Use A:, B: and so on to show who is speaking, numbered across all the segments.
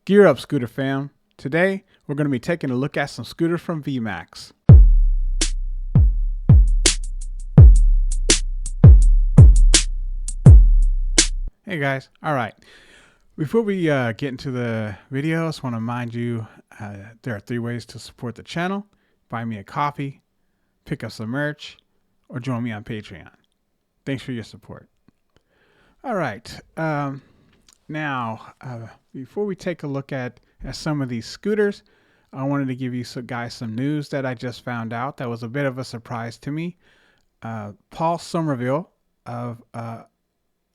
A: Gear up, scooter fam. Today, we're going to be taking a look at some scooters from VMAX. Hey guys, alright. Before we get into the video, I just want to remind you there are 3 ways to support the channel. Buy me a coffee, pick up some merch, or join me on Patreon. Thanks for your support. Alright, now before we take a look at some of these scooters, I wanted to give you some news that I just found out that was a bit of a surprise to me. Paul Somerville of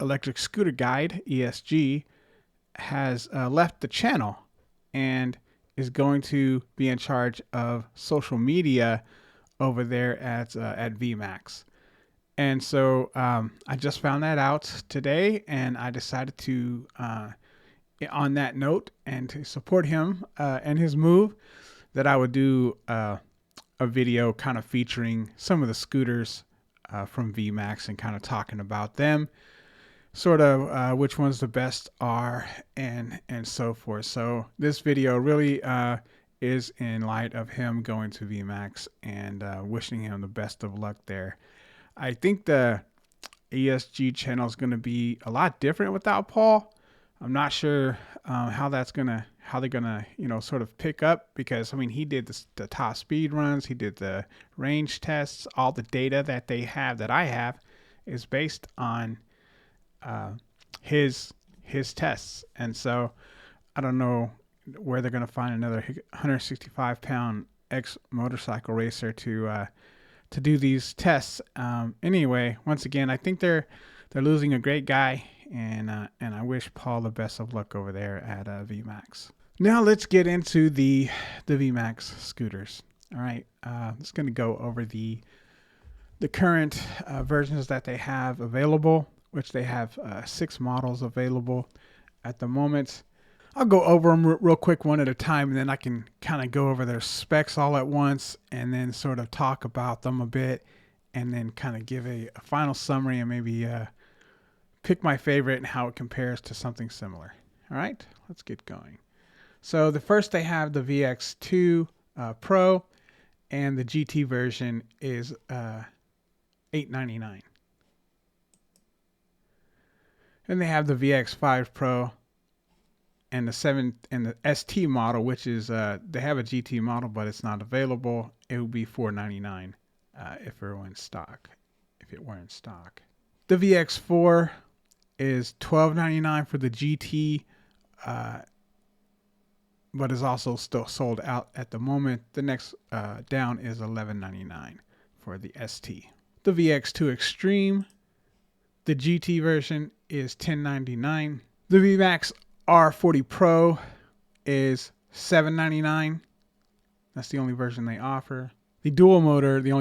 A: Electric Scooter Guide, ESG, has left the channel and is going to be in charge of social media over there at VMAX. And so I just found that out today, and I decided to, on that note, and to support him and his move, that I would do a video kind of featuring some of the scooters from VMAX and kind of talking about them, sort of which ones the best are, and so forth. So this video really is in light of him going to VMAX and wishing him the best of luck there. I think the ESG channel is going to be a lot different without Paul. I'm not sure how they're gonna sort of pick up, because I mean, he did the top speed runs, he did the range tests. All the data that they have, that I have, is based on his tests. And so I don't know where they're going to find another 165-pound ex-motorcycle racer to do these tests. Anyway, once again, I think they're losing a great guy, and I wish Paul the best of luck over there at VMAX. Now let's get into the VMAX scooters. All right, just going to go over the current versions that they have available, which they have 6 models available at the moment. I'll go over them real quick one at a time, and then I can kind of go over their specs all at once, and then sort of talk about them a bit, and then kind of give a final summary, and maybe pick my favorite and how it compares to something similar. All right, let's get going. So the first, they have the VX2 Pro, and the GT version is $899. And they have the VX5 Pro and the ST model, which is they have a GT model, but it's not available. It would be $499 if it were in stock. The VX4 is $1299 for the GT, but is also still sold out at the moment. The next down is $1199 for the ST. The VX2 Extreme, the GT version, is $1099. The VMAX R40 Pro is $799. That's the only version they offer. The only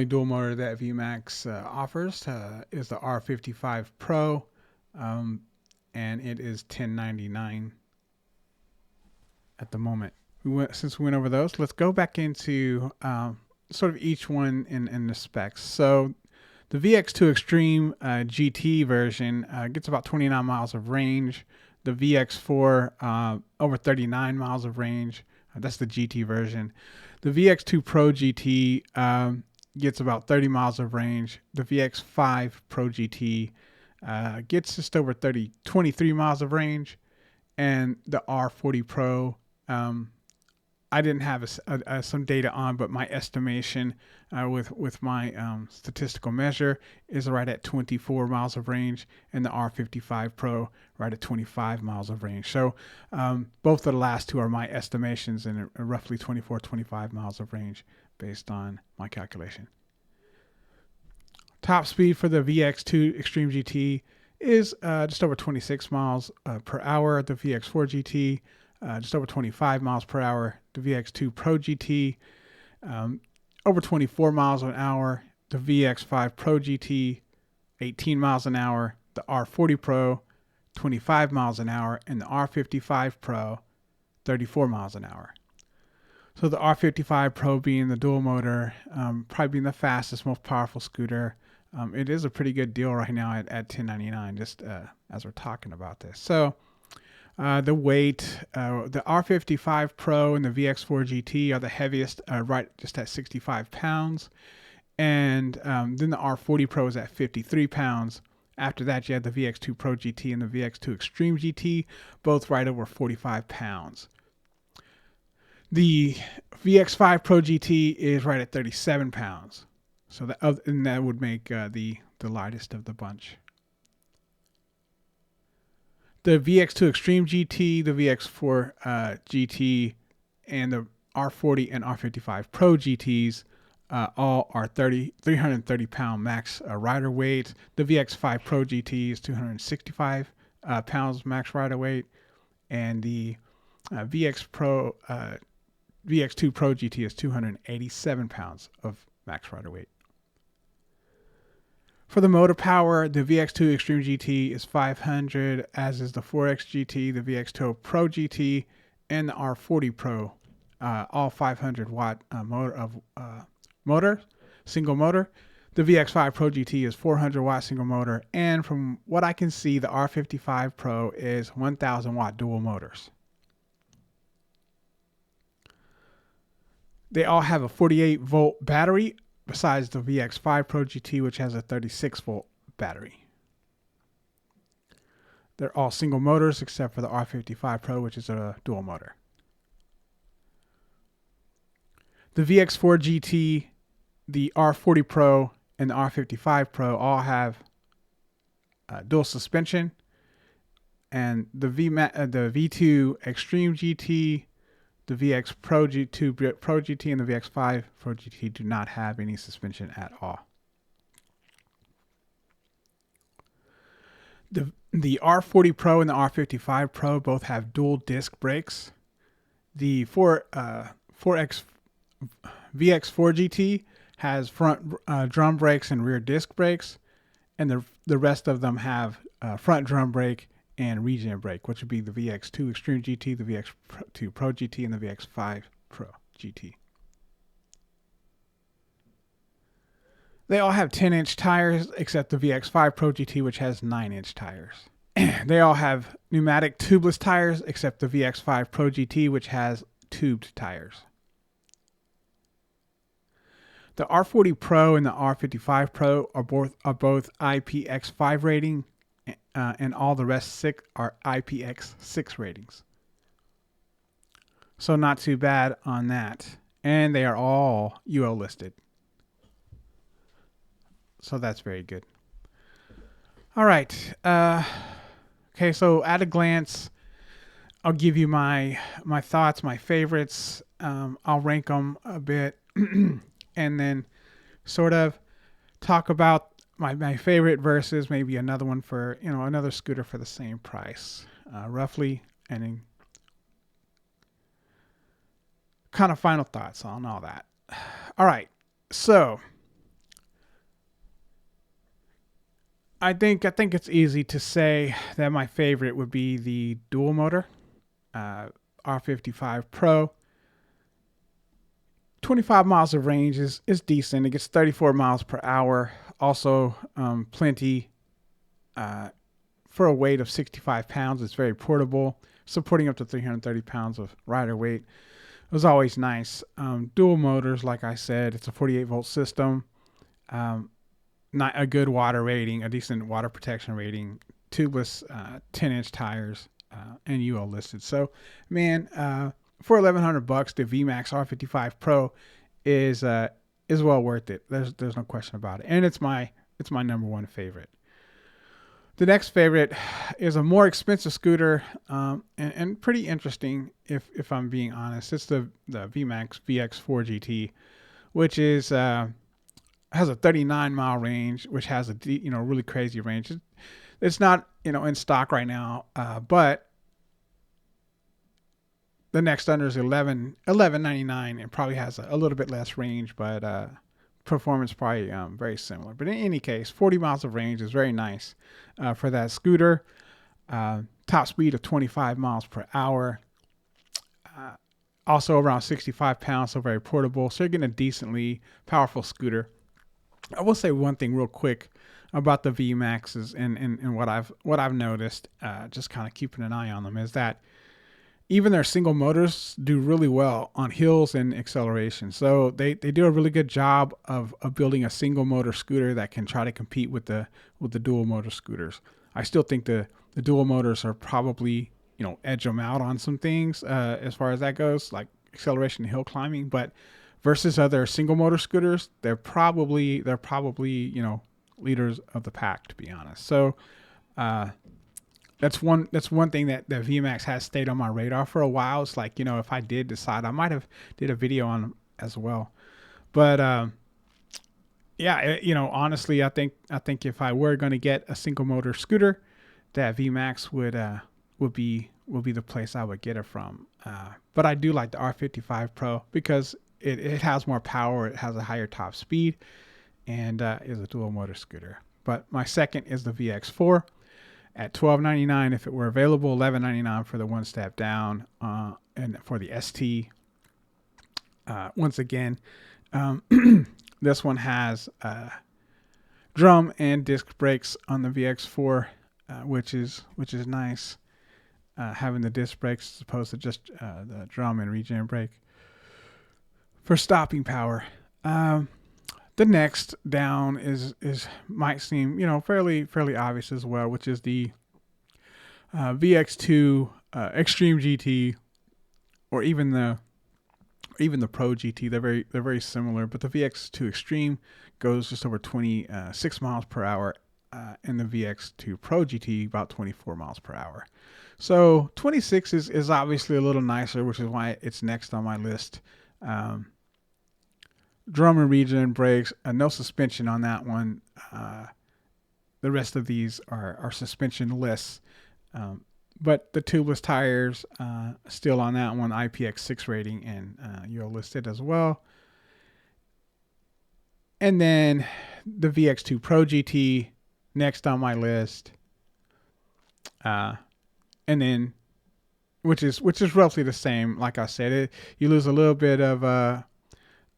A: dual motor that VMAX offers is the R55 Pro, and it is $1099 at the moment. Since we went over those, let's go back into sort of each one in the specs. So the VX2 Extreme GT version gets about 29 miles of range. The VX4 over 39 miles of range. That's the GT version. The VX2 Pro GT gets about 30 miles of range. The VX5 Pro GT gets just over 23 miles of range. And the R40 Pro, I didn't have some data on, but my estimation with my statistical measure is right at 24 miles of range, and the R55 Pro right at 25 miles of range. So both of the last two are my estimations, and roughly 24-25 miles of range based on my calculation. Top speed for the VX2 Extreme GT is just over 26 miles per hour. The VX4 GT just over 25 miles per hour. The VX2 Pro GT over 24 miles an hour. The VX5 Pro GT 18 miles an hour. The R40 Pro 25 miles an hour, and the R55 Pro 34 miles an hour. So the R55 Pro, being the dual motor, probably being the fastest, most powerful scooter, it is a pretty good deal right now at $1099, just as we're talking about this. So The weight, the R55 Pro and the VX4 GT are the heaviest, right just at 65 pounds. And then the R40 Pro is at 53 pounds. After that, you have the VX2 Pro GT and the VX2 Extreme GT, both right over 45 pounds. The VX5 Pro GT is right at 37 pounds. So that would make the lightest of the bunch. The VX2 Extreme GT, the VX4 GT, and the R40 and R55 Pro GTs all are 330 pound max rider weight. The VX5 Pro GT is 265 pounds max rider weight, and the VX2 Pro GT is 287 pounds of max rider weight. For the motor power, the VX2 Extreme GT is 500, as is the 4X GT, the VX2 Pro GT, and the R40 Pro, all 500 watt motor, single motor. The VX5 Pro GT is 400 watt single motor, and from what I can see, the R55 Pro is 1000 watt dual motors. They all have a 48 volt battery, besides the VX5 Pro GT, which has a 36 volt battery. They're all single motors except for the R55 Pro, which is a dual motor. The VX4 GT, the R40 Pro, and the R55 Pro all have dual suspension, and the V2 Extreme GT, the VX Pro G2 Pro GT, and the VX5 Pro GT do not have any suspension at all. The R40 Pro and the R55 Pro both have dual disc brakes. The VX4 GT has front drum brakes and rear disc brakes, and the rest of them have front drum brake and regen brake, which would be the VX2 Extreme GT, the VX2 Pro GT, and the VX5 Pro GT. They all have 10-inch tires except the VX5 Pro GT, which has 9-inch tires. They all have pneumatic tubeless tires except the VX5 Pro GT, which has tubed tires. The R40 Pro and the R55 Pro are both IPX5 rating, and all the rest are IPX6 ratings. So not too bad on that. And they are all UL listed. So that's very good. All right. Okay, so at a glance, I'll give you my thoughts, my favorites. I'll rank them a bit and then sort of talk about my favorite versus maybe another one for, another scooter for the same price, roughly, and then kind of final thoughts on all that. All right, so I think it's easy to say that my favorite would be the dual motor R55 Pro. 25 miles of range is decent. It gets 34 miles per hour. Also, plenty for a weight of 65 pounds. It's very portable, supporting up to 330 pounds of rider weight. It was always nice. Dual motors, like I said, it's a 48 volt system. Not a good water rating, a decent water protection rating. Tubeless 10-inch tires, and UL listed. So, man, for $1,100, the VMAX R55 Pro is well worth it. There's no question about it, and it's my number one favorite. The next favorite is a more expensive scooter, and pretty interesting if I'm being honest. It's the VMAX VX4 GT, which is has a 39 mile range, which has a really crazy range. It's not in stock right now, but the next under is $11.99 and probably has a little bit less range, but performance probably very similar. But in any case, 40 miles of range is very nice for that scooter. Top speed of 25 miles per hour. Also around 65 pounds, so very portable. So you're getting a decently powerful scooter I will say one thing real quick about the VMAXs and what I've noticed, just kind of keeping an eye on them, is that even their single motors do really well on hills and acceleration. So they do a really good job of building a single motor scooter that can try to compete with the dual motor scooters. I still think the dual motors are probably, edge them out on some things as far as that goes, like acceleration and hill climbing. But versus other single motor scooters, they're probably leaders of the pack, to be honest. So that's one thing that VMAX has stayed on my radar for a while. It's like, if I did decide, I might have did a video on them as well. But honestly, I think if I were going to get a single motor scooter, that VMAX would be the place I would get it from. But I do like the R55 Pro because it has more power, it has a higher top speed, and is a dual motor scooter. But my second is the VX4 at $12.99 if it were available, $11.99 for the one step down, and for the ST. Once again, this one has drum and disc brakes on the VX4, which is nice. Having the disc brakes as opposed to just the drum and regen brake for stopping power. The next down is might seem fairly obvious as well, which is the VX2 Extreme GT, or even the Pro GT. They're very similar, but the VX2 Extreme goes just over 26 miles per hour, and the VX2 Pro GT about 24 miles per hour. So 26 is obviously a little nicer, which is why it's next on my list. Drum and regen brakes, no suspension on that one. The rest of these are suspension-less. But the tubeless tires, still on that one, IPX6 rating, and you're listed as well. And then the VX2 Pro GT, next on my list. And then, which is roughly the same. Like I said, you lose a little bit of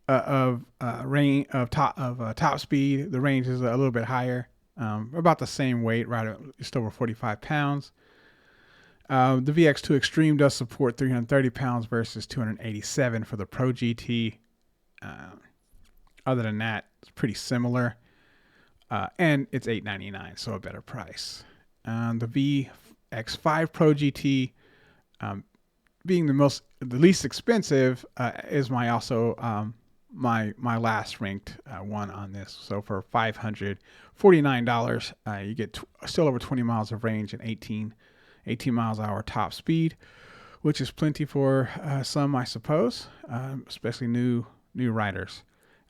A: top speed. The range is a little bit higher, about the same weight, right at just over 45 pounds. The VX2 Extreme does support 330 pounds versus 287 for the Pro GT. Other than that, it's pretty similar, and it's $8.99, so a better price. The VX5 Pro GT, being the least expensive, is my last ranked one on this. So for $549, you get still over 20 miles of range and 18 miles an hour top speed, which is plenty for some, I suppose, especially new riders.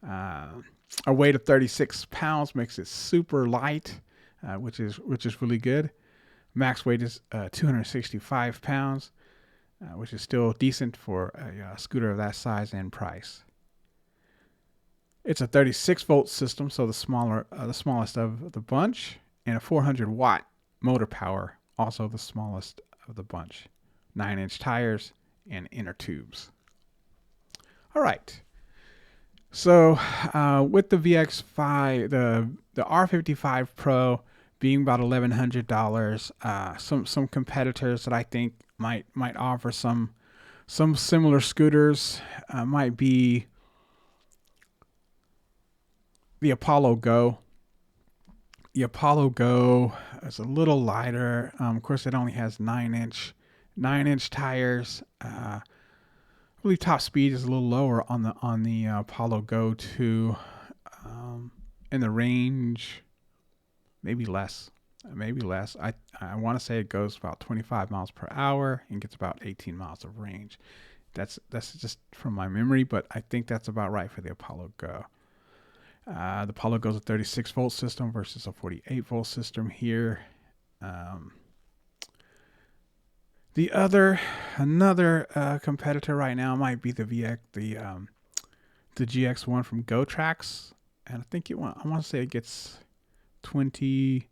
A: A weight of 36 pounds makes it super light, which is really good. Max weight is 265 pounds, which is still decent for a scooter of that size and price. It's a 36-volt system, so the smallest of the bunch, and a 400-watt motor power, also the smallest of the bunch. 9-inch tires and inner tubes. All right. So with the VX5, the R55 Pro being about $1,100, some competitors that I think might offer some similar scooters might be the Apollo Go. The Apollo Go is a little lighter. Of course, it only has 9-inch tires. I believe top speed is a little lower on the Apollo Go too, and the range maybe less. I want to say it goes about 25 miles per hour and gets about 18 miles of range. That's just from my memory, but I think that's about right for the Apollo Go. The Apollo Go is a 36-volt system versus a 48-volt system here. Another competitor right now might be the GX1 from GoTrax, and I want to say it gets 20,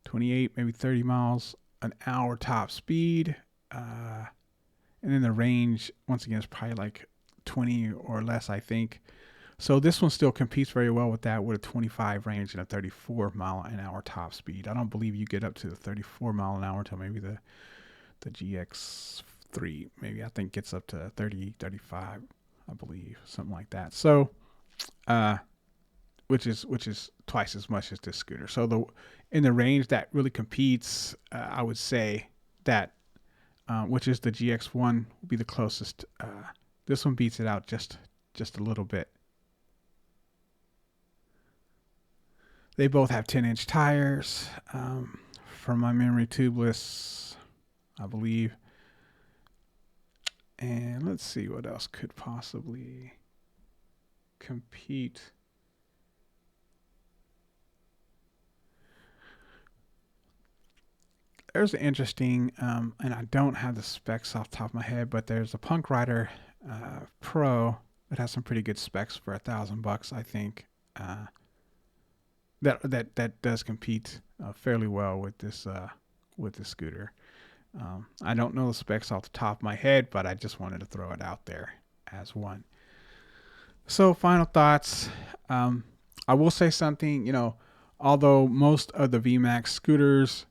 A: 28, maybe 30 miles an hour top speed, and then the range once again is probably like 20 or less, I think. So this one still competes very well with that, with a 25 range and a 34 mph top speed. I don't believe you get up to the 34 mph until maybe the GX3, maybe I think gets up to 30, 35, I believe, something like that. So, which is twice as much as this scooter. So in the range that really competes, I would say that, which is the GX1, will be the closest. This one beats it out just a little bit. They both have 10-inch tires, from my memory, tubeless, I believe. And let's see what else could possibly compete. There's an interesting, and I don't have the specs off the top of my head, but there's a Punk Rider Pro that has some pretty good specs for $1,000, I think. That does compete fairly well with this scooter. I don't know the specs off the top of my head, but I just wanted to throw it out there as one. So final thoughts. I will say something, although most of the VMAX scooters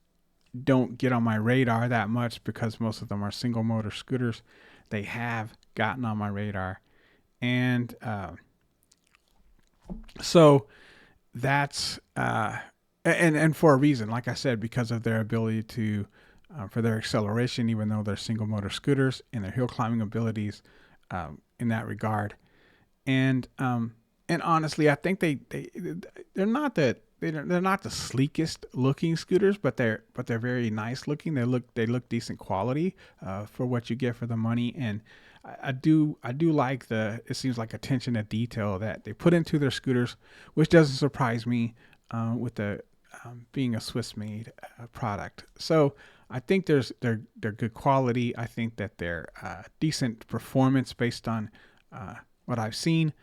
A: don't get on my radar that much because most of them are single motor scooters, they have gotten on my radar. And so that's and for a reason, like I said, because of their ability to for their acceleration, even though they're single motor scooters, and their hill climbing abilities in that regard. And honestly, I think they're not the sleekest looking scooters, but they're very nice looking. They look decent quality for what you get for the money. And I do like it seems like attention to detail that they put into their scooters, which doesn't surprise me with the being a Swiss-made product. So I think they're good quality. I think that they're decent performance based on what I've seen,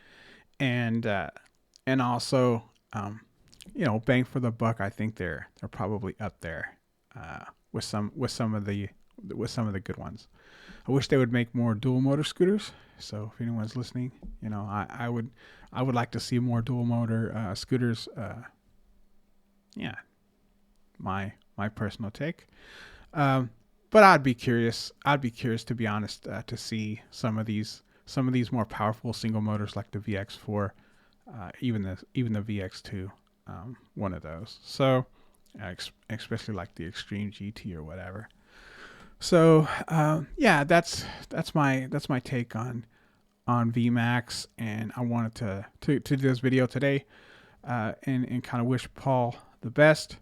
A: and also bang for the buck. I think they're probably up there with some of the good ones. I wish they would make more dual motor scooters. So if anyone's listening, I would like to see more dual motor scooters. Yeah, my personal take. But I'd be curious. To be honest, to see some of these more powerful single motors like the VX4, even the VX2, one of those. So, especially like the Extreme GT or whatever. So yeah, that's my take on VMAX, and I wanted to do this video today, and kind of wish Paul the best.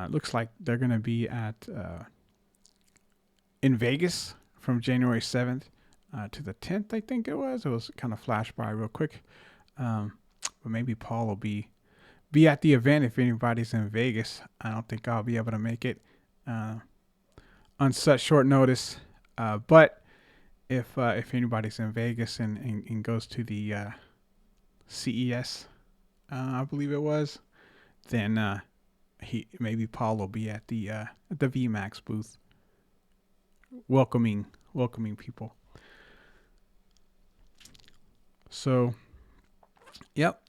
A: Looks like they're gonna be at in Vegas from January 7th to the 10th, I think it was. It was kind of flashed by real quick, but maybe Paul will be at the event if anybody's in Vegas. I don't think I'll be able to make it on such short notice, but if anybody's in Vegas and goes to the CES, I believe it was, then maybe Paul will be at the VMAX booth, welcoming people. So, yep,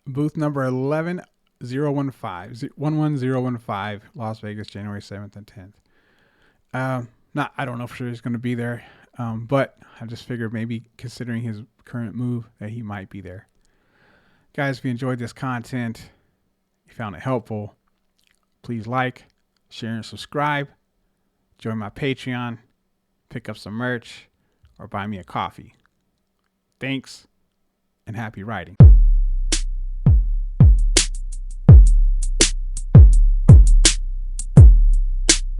A: booth number 11015, Las Vegas, January 7th and 10th. I don't know for sure he's going to be there, but I just figured maybe considering his current move that he might be there. Guys, if you enjoyed this content, you found it helpful, please like, share, and subscribe. Join my Patreon, pick up some merch, or buy me a coffee. Thanks, and happy riding.